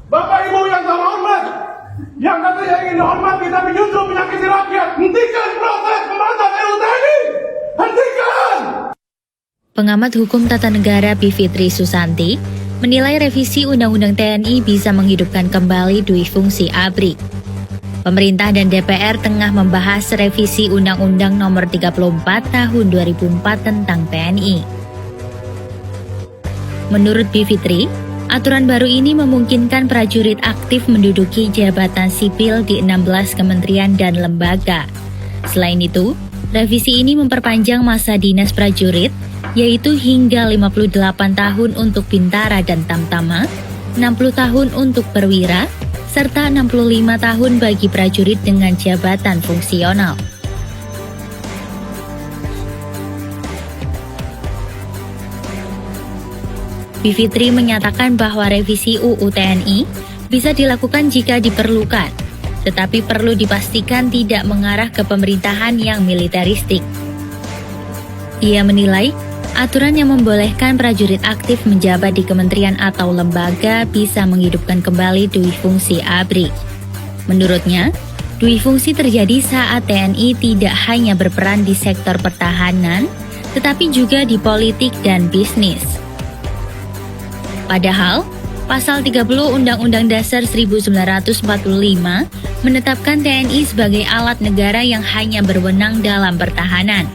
Bapak Ibu yang terhormat, yang katanya ingin dihormati tapi justru menyakiti rakyat, hentikan proses pembahasan RUU TNI! Hentikan! Pengamat hukum tata negara Bivitri Susanti menilai revisi Undang-Undang TNI bisa menghidupkan kembali dui fungsi ABRI. Pemerintah dan DPR tengah membahas revisi Undang-Undang Nomor 34 Tahun 2004 tentang TNI. Menurut Bivitri, aturan baru ini memungkinkan prajurit aktif menduduki jabatan sipil di 16 kementerian dan lembaga. Selain itu, revisi ini memperpanjang masa dinas prajurit, yaitu hingga 58 tahun untuk Bintara dan Tamtama, 60 tahun untuk perwira, serta 65 tahun bagi prajurit dengan jabatan fungsional. Bivitri menyatakan bahwa revisi UU TNI bisa dilakukan jika diperlukan, tetapi perlu dipastikan tidak mengarah ke pemerintahan yang militeristik. Ia menilai, aturan yang membolehkan prajurit aktif menjabat di kementerian atau lembaga bisa menghidupkan kembali dui fungsi ABRI. Menurutnya, dui fungsi terjadi saat TNI tidak hanya berperan di sektor pertahanan, tetapi juga di politik dan bisnis. Padahal, Pasal 30 Undang-Undang Dasar 1945 menetapkan TNI sebagai alat negara yang hanya berwenang dalam pertahanan.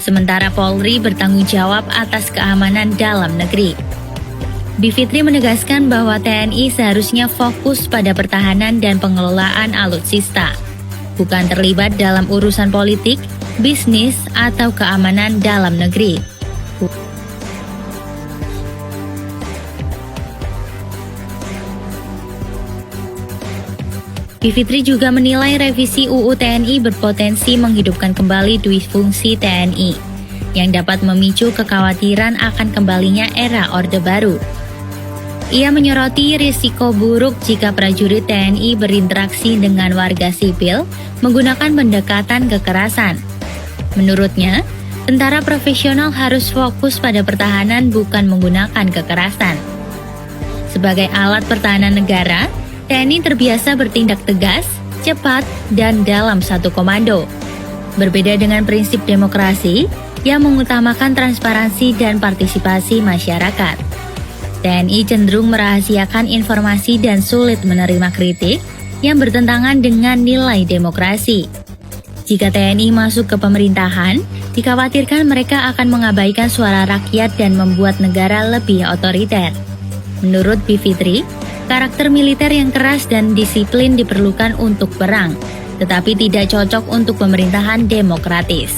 Sementara Polri bertanggung jawab atas keamanan dalam negeri. Bivitri menegaskan bahwa TNI seharusnya fokus pada pertahanan dan pengelolaan alutsista, bukan terlibat dalam urusan politik, bisnis, atau keamanan dalam negeri. Bivitri juga menilai revisi UU TNI berpotensi menghidupkan kembali dui fungsi TNI, yang dapat memicu kekhawatiran akan kembalinya era Orde Baru. Ia menyoroti risiko buruk jika prajurit TNI berinteraksi dengan warga sipil menggunakan pendekatan kekerasan. Menurutnya, tentara profesional harus fokus pada pertahanan bukan menggunakan kekerasan. Sebagai alat pertahanan negara, TNI terbiasa bertindak tegas, cepat, dan dalam satu komando. Berbeda dengan prinsip demokrasi yang mengutamakan transparansi dan partisipasi masyarakat. TNI cenderung merahasiakan informasi dan sulit menerima kritik yang bertentangan dengan nilai demokrasi. Jika TNI masuk ke pemerintahan, dikhawatirkan mereka akan mengabaikan suara rakyat dan membuat negara lebih otoriter. Menurut Bivitri, karakter militer yang keras dan disiplin diperlukan untuk perang, tetapi tidak cocok untuk pemerintahan demokratis.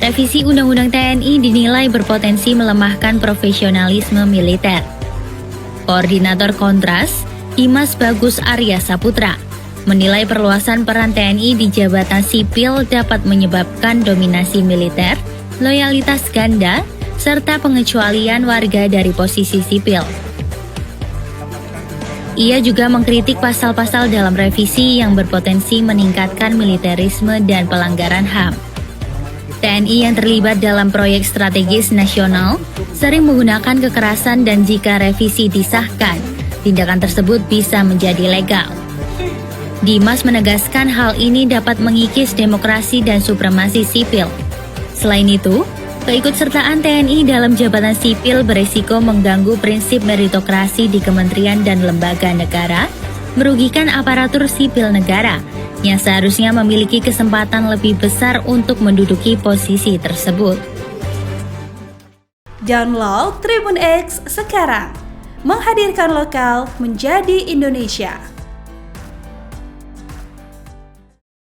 Revisi Undang-Undang TNI dinilai berpotensi melemahkan profesionalisme militer. Koordinator Kontras, Dimas Bagus Arya Saputra, menilai perluasan peran TNI di jabatan sipil dapat menyebabkan dominasi militer, loyalitas ganda, serta pengecualian warga dari posisi sipil. Ia juga mengkritik pasal-pasal dalam revisi yang berpotensi meningkatkan militerisme dan pelanggaran HAM. TNI yang terlibat dalam proyek strategis nasional sering menggunakan kekerasan dan jika revisi disahkan, tindakan tersebut bisa menjadi legal. Dimas menegaskan hal ini dapat mengikis demokrasi dan supremasi sipil. Selain itu, keikutsertaan TNI dalam jabatan sipil berisiko mengganggu prinsip meritokrasi di kementerian dan lembaga negara, merugikan aparatur sipil negara, yang seharusnya memiliki kesempatan lebih besar untuk menduduki posisi tersebut. Download Tribun X sekarang, menghadirkan lokal menjadi Indonesia.